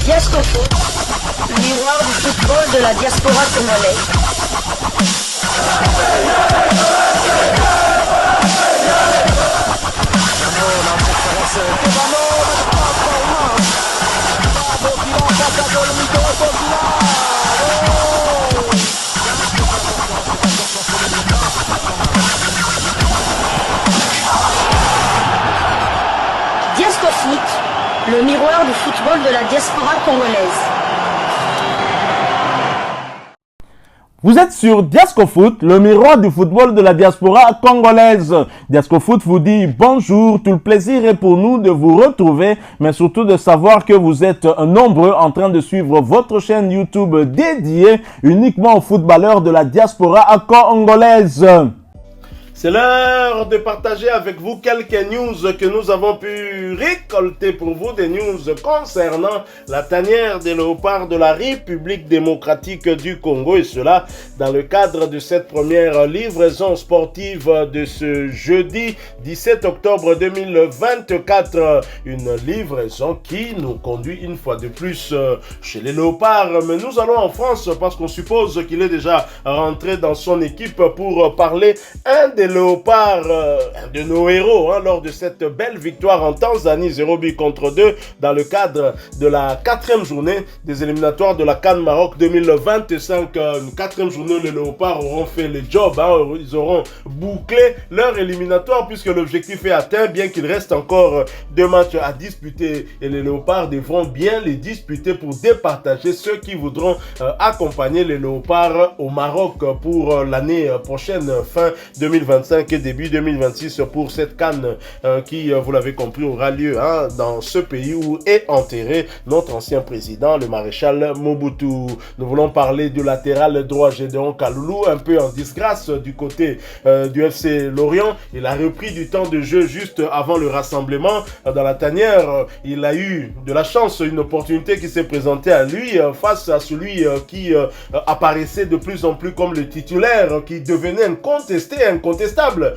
Diasco Foot, le miroir du football de la diaspora congolaise. Diasco Foot, le miroir du football de la diaspora congolaise. Vous êtes sur Diasco Foot, le miroir du football de la diaspora congolaise. Diasco Foot vous dit bonjour, tout le plaisir est pour nous de vous retrouver, mais surtout de savoir que vous êtes nombreux en train de suivre votre chaîne YouTube dédiée uniquement aux footballeurs de la diaspora congolaise. C'est l'heure de partager avec vous quelques news que nous avons pu récolter pour vous, des news concernant la tanière des léopards de la République démocratique du Congo, et cela dans le cadre de cette première livraison sportive de ce jeudi 17 octobre 2024. Une livraison qui nous conduit une fois de plus chez les léopards, mais nous allons en France parce qu'on suppose qu'il est déjà rentré dans son équipe pour parler un des léopards, un de nos héros, lors de cette belle victoire en Tanzanie, 0 but contre 2, dans le cadre de la 4e journée des éliminatoires de la CAN Maroc 2025. Une 4e journée, les léopards auront fait le job, ils auront bouclé leur éliminatoire puisque l'objectif est atteint, bien qu'il reste encore 2 matchs à disputer, et les léopards devront bien les disputer pour départager ceux qui voudront accompagner les léopards au Maroc pour l'année prochaine, fin 2025 et début 2026, pour cette CAN qui, vous l'avez compris, aura lieu dans ce pays où est enterré notre ancien président, le maréchal Mobutu. Nous voulons parler du latéral droit Gédéon Kaloulou, un peu en disgrâce du côté du FC Lorient. Il a repris du temps de jeu juste avant le rassemblement dans la tanière. Il a eu de la chance, une opportunité qui s'est présentée à lui face à celui qui apparaissait de plus en plus comme le titulaire, qui devenait incontestable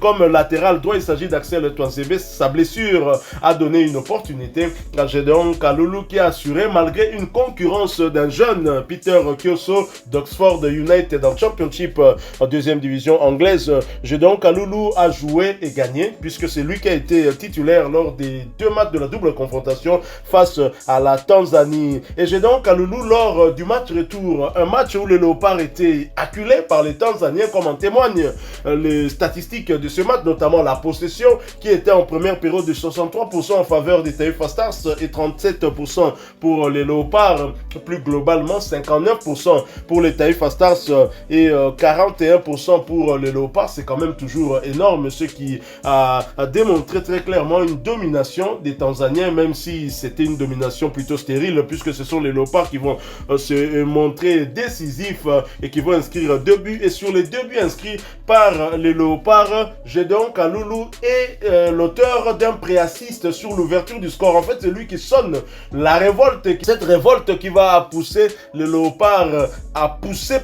comme latéral droit. Il s'agit d'Axel Touanzebe. Sa blessure a donné une opportunité à Gédéon Kaloulou, qui a assuré malgré une concurrence d'un jeune Peter Kioso d'Oxford United en Championship en 2e division anglaise. Gédéon Kaloulou a joué et gagné puisque c'est lui qui a été titulaire lors des 2 matchs de la double confrontation face à la Tanzanie. Et Gédéon Kaloulou, lors du match retour, un match où les léopards étaient acculés par les Tanzaniens, comme en témoignent les statistiques de ce match, notamment la possession qui était en première période de 63% en faveur des Taifa Stars et 37% pour les léopards. Plus globalement, 59% pour les Taifa Stars et 41% pour les léopards. C'est quand même toujours énorme, ce qui a démontré très clairement une domination des Tanzaniens, même si c'était une domination plutôt stérile, puisque ce sont les léopards qui vont se montrer décisifs et qui vont inscrire 2 buts. Et sur les 2 buts inscrits par les léopards, Gédéon Kaloulou est l'auteur d'un préassist sur l'ouverture du score. En fait, c'est lui qui sonne la révolte. Cette révolte qui va pousser les léopards à pousser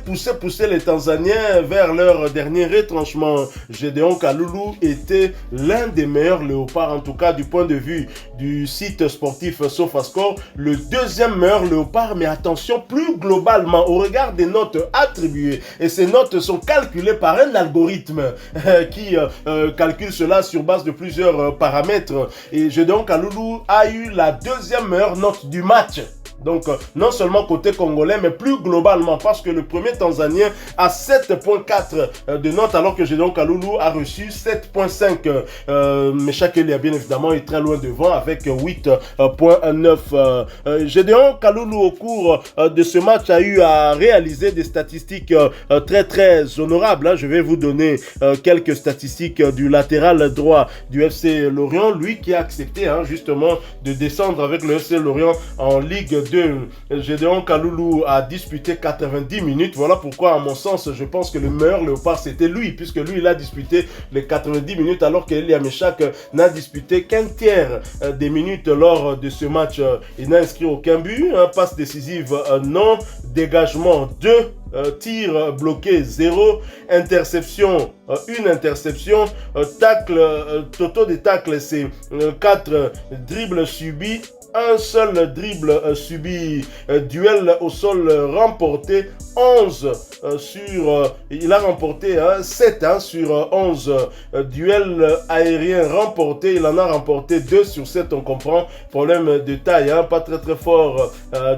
les Tanzaniens vers leur dernier retranchement. Gédéon Kaloulou était l'un des meilleurs léopards, en tout cas du point de vue du site sportif SofaScore, le 2e meilleur léopard. Mais attention, plus globalement, au regard des notes attribuées, et ces notes sont calculées par un algorithme qui calcule cela sur base de plusieurs paramètres, et Gédéon Kaloulou a eu la 2e meilleure note du match. Donc, non seulement côté congolais, mais plus globalement, parce que le premier Tanzanien a 7.4 de notes, alors que Gédéon Kaloulou a reçu 7.5. Meshak Elia, bien évidemment, est très loin devant avec 8.9. Gédéon Kaloulou, au cours de ce match, a eu à réaliser des statistiques très honorables. Je vais vous donner quelques statistiques du latéral droit du FC Lorient, lui qui a accepté justement de descendre avec le FC Lorient en Ligue 2. Gédéon Kaloulou a disputé 90 minutes. Voilà pourquoi, à mon sens, je pense que le meilleur léopard, c'était lui, puisque lui, il a disputé les 90 minutes, alors qu'Elia Meshak n'a disputé qu'un tiers des minutes lors de ce match. Il n'a inscrit aucun but, passe décisive non, dégagement 2, tir bloqué 0, interception 1 interception, tacle, total des tacles c'est 4, dribbles subis un seul dribble subi, duel au sol remporté 11 il a remporté 7 sur 11 duels aériens remportés, il en a remporté 2 sur 7, on comprend, problème de taille, pas très fort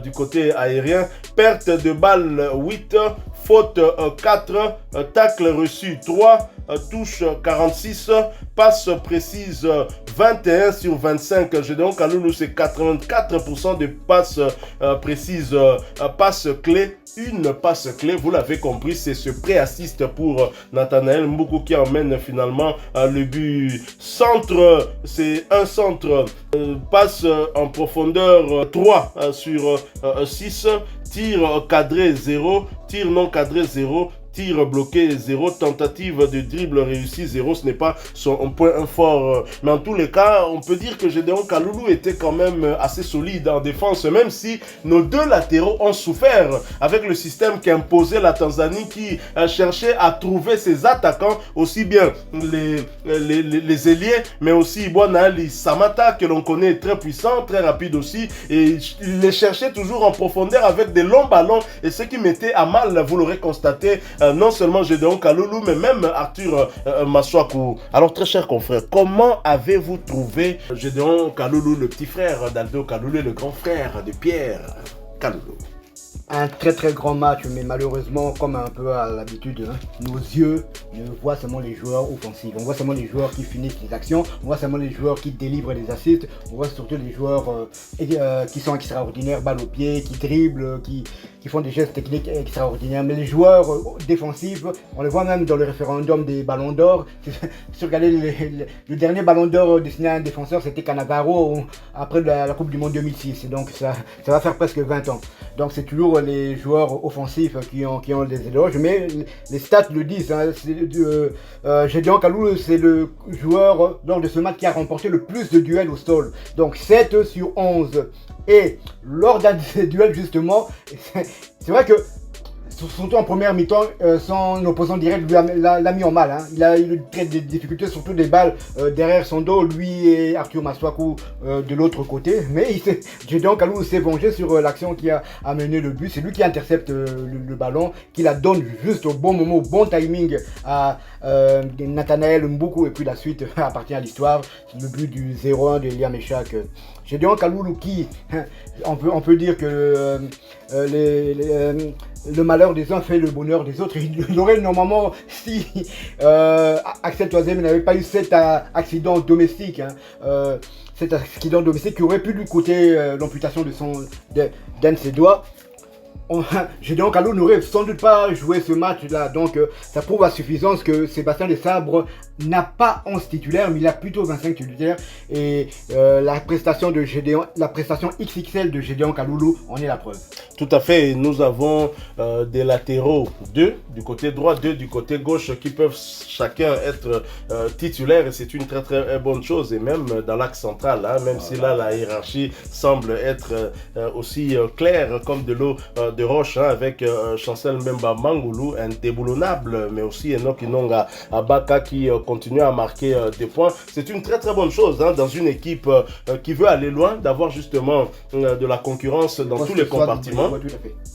du côté aérien, perte de balle 8, faute 4, tacle reçu 3, touche 46, passe précise 21 sur 25. Gédéon Kaloulou, c'est 84% de passes précises, passes clés. Une passe clé, vous l'avez compris, c'est ce pré-assist pour Nathanaël Mboukou qui emmène finalement le but. Centre, c'est un centre, passe en profondeur 3 sur 6, tir cadré 0, tir non cadré 0, tir bloqué 0, tentative de dribble réussi 0, ce n'est pas son point fort. Mais en tous les cas, on peut dire que Gédéon Kaloulou était quand même assez solide en défense, même si nos deux latéraux ont souffert avec le système qu'imposait la Tanzanie qui cherchait à trouver ses attaquants, aussi bien les ailiers, mais aussi Bwana Ali Samata, que l'on connaît très puissant, très rapide aussi, et il les cherchait toujours en profondeur avec des longs ballons, et ce qui mettait à mal, vous l'aurez constaté, non seulement Gédéon Kaloulou, mais même Arthur Maswaku. Alors, très chers confrères, comment avez-vous trouvé Gédéon Kaloulou, le petit frère d'Aldo Kaloulou et le grand frère de Pierre Kaloulou? Un très grand match, mais malheureusement, comme un peu à l'habitude, nos yeux ne voient seulement les joueurs offensifs. On voit seulement les joueurs qui finissent les actions, on voit seulement les joueurs qui délivrent des assists, on voit surtout les joueurs qui sont extraordinaires, balle au pied, qui dribblent, qui font des gestes techniques extraordinaires. Mais les joueurs défensifs, on les voit même dans le référendum des ballons d'or. Si vous regardez le dernier ballon d'or destiné à un défenseur, c'était Cannavaro après la Coupe du Monde 2006. Donc ça va faire presque 20 ans. Donc c'est toujours les joueurs offensifs qui ont des éloges, mais les stats le disent. Gédéon Kaloulou, c'est le joueur lors de ce match qui a remporté le plus de duels au sol. Donc 7 sur 11. Et lors d'un de ces duels justement, c'est vrai que surtout en première mi-temps, son opposant direct l'a mis en mal. Il a eu des difficultés, surtout des balles derrière son dos, lui et Arthur Maswaku de l'autre côté. Mais Gédéon Kaloulou s'est vengé sur l'action qui a amené le but. C'est lui qui intercepte le ballon, qui la donne juste au bon moment, au bon timing à Nathanaël Mboukou. Et puis la suite appartient à l'histoire. Le but du 0-1 de Liam Echak. Gédéon Kaloulou qui, on peut dire que le malheur des uns fait le bonheur des autres. Il aurait normalement, si Axel Toisem n'avait pas eu cet accident domestique, cet accident domestique qui aurait pu lui coûter l'amputation d'un de ses doigts, Gédéon Kaloulou n'aurait sans doute pas joué ce match-là. Donc ça prouve à suffisance que Sébastien Desabre n'a pas 11 titulaires, mais il a plutôt 25 titulaires. Et la prestation XXL de Gédéon Kaloulou en est la preuve. Tout à fait. Nous avons des latéraux, 2 du côté droit, 2 du côté gauche, qui peuvent chacun être titulaires. Et c'est une très bonne chose. Et même dans l'axe central, même si là la hiérarchie semble être aussi claire comme de l'eau de roche, avec Chancel Mbemba Mangoulou, indéboulonnable, mais aussi Enoch Inonga Abaka qui continue à marquer des points. C'est une très bonne chose dans une équipe qui veut aller loin, d'avoir justement de la concurrence dans tous les compartiments.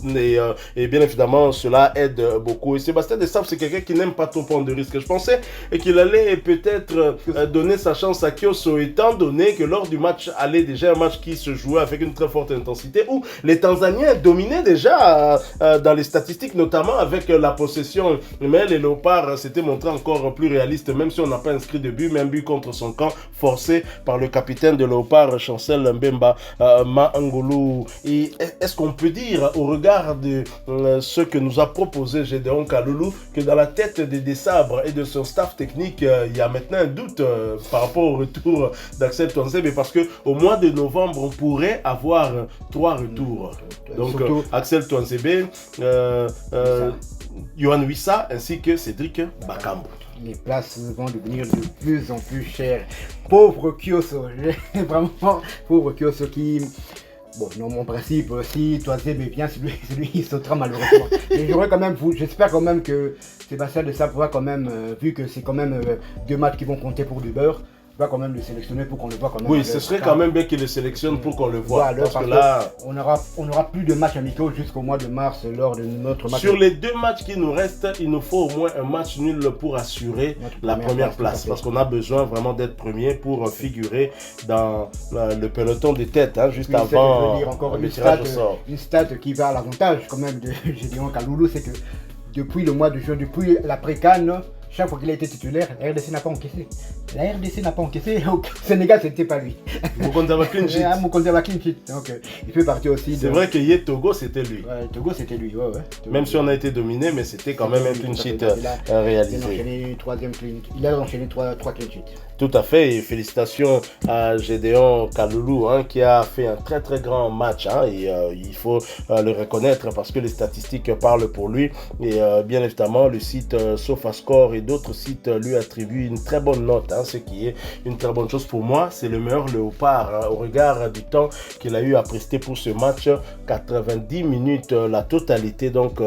Et bien évidemment, cela aide beaucoup. Et Sébastien Desabre, c'est quelqu'un qui n'aime pas trop prendre de risques. Je pensais qu'il allait peut-être donner sa chance à Kioso, étant donné que lors du match aller, déjà un match qui se jouait avec une très forte intensité, où les Tanzaniens dominaient déjà dans les statistiques, notamment avec la possession. Mais les Léopards s'étaient montrés encore plus réalistes, même si on n'a pas inscrit de but, mais un but contre son camp, forcé par le capitaine de Léopards, Chancel Mbemba Mangoulou. Et est-ce qu'on peut dire, au regard de ce que nous a proposé Gédéon Kaloulou, que dans la tête de Desabre et de son staff technique, il y a maintenant un doute par rapport au retour d'Axel Toisem, parce qu'au mois de novembre, on pourrait avoir 3 retours. Donc Axel Toisem, Yohan Wissa ainsi que Cédric Bakambu. Les places vont devenir de plus en plus chères. Pauvre Kioso, vraiment pauvre Kioso qui... Bon, non, mon principe, si Toisem est bien, c'est lui qui sautera malheureusement. Mais j'espère quand même que Sébastien Desabre pourra quand même, vu que c'est quand même 2 matchs qui vont compter pour du beurre, doit quand même le sélectionner pour qu'on le voit quand même. Oui, ce serait quand même bien qu'il le sélectionne pour qu'on le voit. Voilà, parce que là, on n'aura plus de matchs amicaux jusqu'au mois de mars lors de notre match. Sur les 2 matchs qui nous restent, il nous faut au moins un match nul pour assurer la première place. Parce qu'on a besoin vraiment d'être premier pour figurer dans le peloton de tête, hein, juste avant je veux dire encore le tirage au sort. Une stat qui va à l'avantage quand même de Gédéon Kaloulou, c'est que depuis le mois de juin, depuis l'après-CAN, chaque fois qu'il a été titulaire, la RDC n'a pas encaissé. La RDC n'a pas encaissé. Au Sénégal, c'était pas lui. Moukonta Bakinchit. Moukonta Bakinchit. Donc, il fait partie aussi. C'est vrai que Togo, c'était lui. Ouais, Togo, c'était lui. Ouais. Togo, même si on a été dominé, mais c'était quand même un clean sheet réalisé. Il a enchaîné 3 clean sheets. Tout à fait, et félicitations à Gédéon Kaloulou, hein, qui a fait un très très grand match, hein, et il faut le reconnaître parce que les statistiques parlent pour lui, et bien évidemment le site SofaScore et d'autres sites lui attribuent une très bonne note, hein, ce qui est une très bonne chose pour moi. C'est le meilleur léopard, hein, au regard du temps qu'il a eu à prester pour ce match, 90 minutes, la totalité donc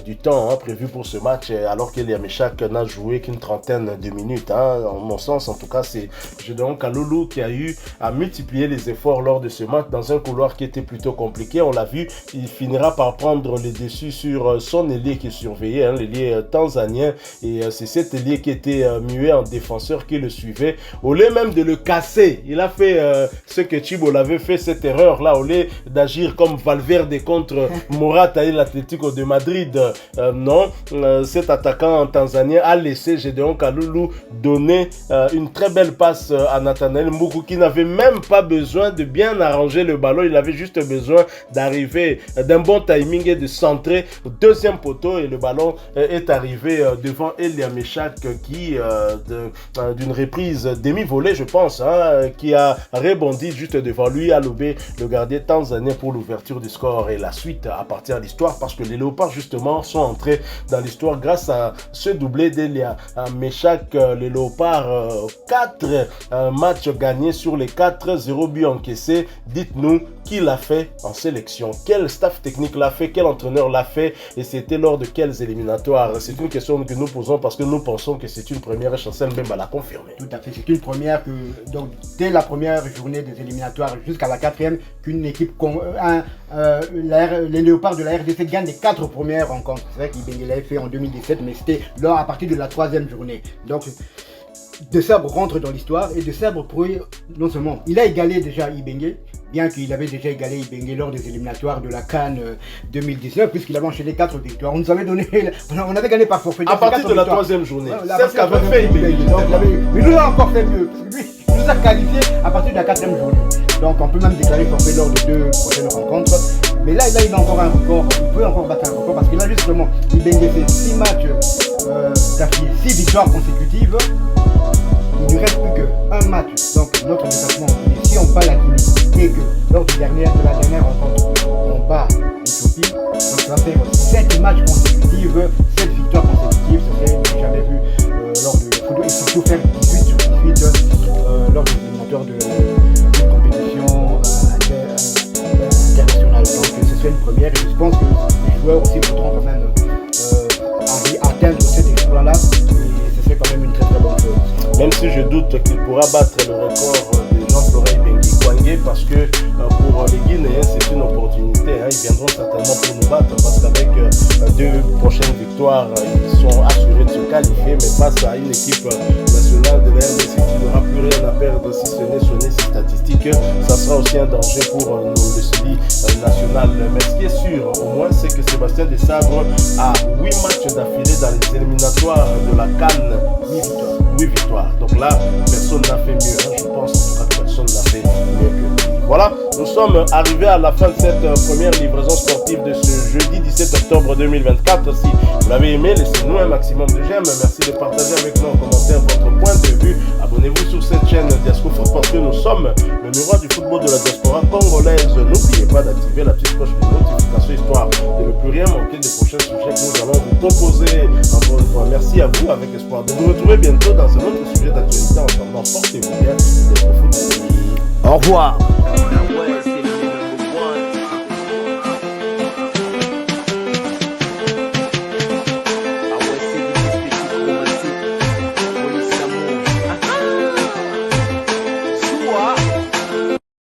du temps, hein, prévu pour ce match, alors qu'Elia Meshak n'a joué qu'une trentaine de minutes, hein, en mon sens. En tout cas, c'est Gédéon Kaloulou qui a eu à multiplier les efforts lors de ce match dans un couloir qui était plutôt compliqué. On l'a vu, il finira par prendre les dessus sur son ailier qui surveillait, hein, l'ailier tanzanien, et c'est cet ailier qui était muet en défenseur qui le suivait. Au lieu même de le casser, il a fait ce que Chibo l'avait fait, cette erreur là, au lieu d'agir comme Valverde contre Morata et l'Atlético de Madrid. Non, cet attaquant tanzanien a laissé Gédéon Kaloulou donner une très belle passe à Nathanaël Mboukou, qui n'avait même pas besoin de bien arranger le ballon. Il avait juste besoin d'arriver d'un bon timing et de centrer au deuxième poteau, et le ballon est arrivé devant Elia Meshak qui d'une reprise demi-volée, je pense, hein, qui a rebondi juste devant lui, à lobé le gardien tanzanien pour l'ouverture du score. Et la suite appartient à l'histoire, parce que les Léopards justement sont entrés dans l'histoire grâce à ce doublé d'Elia Meshak. Les Léopards 4 matchs gagnés sur les 4, 0 but encaissé. Dites-nous qui l'a fait en sélection, quel staff technique l'a fait, quel entraîneur l'a fait, et c'était lors de quels éliminatoires? C'est une question que nous posons parce que nous pensons que c'est une première, et Chancel Mbemba l'a confirmé. Tout à fait, c'est une première que, donc, dès la première journée des éliminatoires jusqu'à la 4e, qu'une équipe, les Léopards de la RDC gagnent les 4 premières rencontres. C'est vrai qu'il l'avait fait en 2017, mais c'était là à partir de la 3e journée. Donc, De Sabre rentre dans l'histoire, et De Sabre pourrait, non seulement, il a égalé déjà Ibenge, bien qu'il avait déjà égalé Ibenge lors des éliminatoires de la CAN 2019, puisqu'il avait enchaîné 4 victoires. On nous avait donné, on avait gagné par forfait. À partir de la 3e journée, c'est ce qu'avait fait Ibenge. Mais il nous a encore fait mieux, parce que lui, il nous a qualifié à partir de la 4e journée. Donc on peut même déclarer forfait lors de 2 prochaines rencontres. Mais là, il a encore un record, il peut encore battre un record, parce que là justement, Ibenge fait 6 matchs d'affilée, 6 victoires consécutives. Il ne reste plus qu'un match, donc notre déplacement. Et si on bat la Guinée, et que lors de la dernière rencontre, on bat l'Éthiopie, donc ça va faire 7 matchs consécutifs, 7 victoires consécutives, ça serait jamais vu lors du football, et surtout faire 18 sur 18 lors des éliminatoires de compétition internationale. Donc ce serait une première, et je pense que les joueurs aussi voudront quand même atteindre cet exploit-là, et ce serait quand même une très très bonne chose. Même si je doute qu'il pourra battre le record de Jean-Florent Ibenge Kouangé, parce que pour les Guinéens c'est une opportunité, hein. Ils viendront certainement pour nous battre, parce qu'avec 2 prochaines victoires ils sont assurés de se qualifier, mais face à une équipe nationale de la RDC qui n'aura plus rien à perdre si ce n'est sonner ses statistiques, ça sera aussi un danger pour le suivi national. Mais ce qui est sûr au moins, c'est que Sébastien De Sabre a 8 matchs d'affilée dans les éliminatoires de la CAN, 8 victoires. Donc là, personne n'a fait mieux, hein. Je pense en tout cas que personne n'a fait mieux que lui. Voilà, nous sommes arrivés à la fin de cette première livraison sportive de ce jeudi 17 octobre 2024. Si vous l'avez aimé, laissez-nous un maximum de j'aime. Merci de partager avec nous en commentaire votre point de vue. Abonnez-vous sur cette chaîne Diasco Foot, parce que nous sommes le miroir du football de la diaspora congolaise. N'oubliez pas d'activer la petite cloche de notification, histoire de ne plus rien manquer des prochains sujets que nous allons vous proposer. Encore une fois, merci à vous, avec espoir de vous retrouver bientôt dans un autre sujet d'actualité. En attendant, portez-vous bien. Diasco Foot. Au revoir.